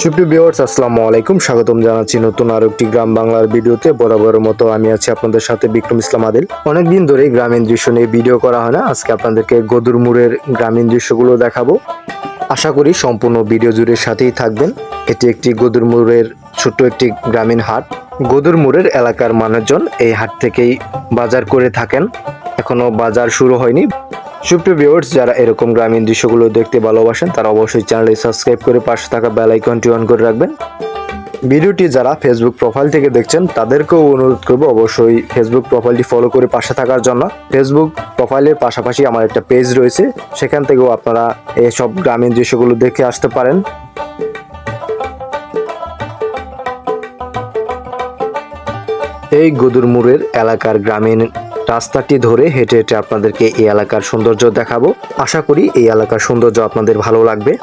সুপ্রিয় ভিউয়ার্স, আসসালামু আলাইকুম। স্বাগতম জানাচ্ছি নতুন আরো একটি গ্রাম বাংলার ভিডিওতে। বরাবরের মতো আমি আছি আপনাদের সাথে বিক্রম ইসলাম আদিল। অনেকদিন ধরে গ্রামীণ দৃশ্য নিয়ে ভিডিও করা হয় না। আজকে আপনাদেরকে গদুরমুড়ের গ্রামীণ দৃশ্যগুলো দেখাবো। আশা করি সম্পূর্ণ ভিডিও জুড়ে সাথেই থাকবেন। এটি একটি গদুরমুড়ের ছোট্ট একটি গ্রামীণ হাট। গদুরমুড়ের এলাকার মানুষজন এই হাট থেকেই বাজার করে থাকেন। এখনো বাজার শুরু হয়নি। সুপ্রিয় ভিউয়ার্স, যারা এরকম গ্রামীণ দৃশ্যগুলো দেখতে ভালোবাসেন তারা অবশ্যই চ্যানেলটি সাবস্ক্রাইব করে পাশে থাকা বেল আইকনটি অন করে রাখবেন। ভিডিওটি যারা ফেসবুক প্রোফাইল থেকে দেখছেন তাদেরকেও অনুরোধ করব অবশ্যই ফেসবুক প্রোফাইলটি ফলো করে পাশে থাকার জন্য। ফেসবুক প্রোফাইলের পাশাপাশি আমার একটা পেজ রয়েছে, সেখান থেকেও আপনারা এইসব গ্রামীণ দৃশ্যগুলো দেখে আসতে পারেন। এই গদুরমুড়ের এলাকার গ্রামীণ রাস্তাটি ধরে হেঁটে হেঁটে আপনাদেরকে এই এলাকার সৌন্দর্য দেখাবো। আশা করি এই এলাকার সৌন্দর্য আপনাদের ভালো লাগবে।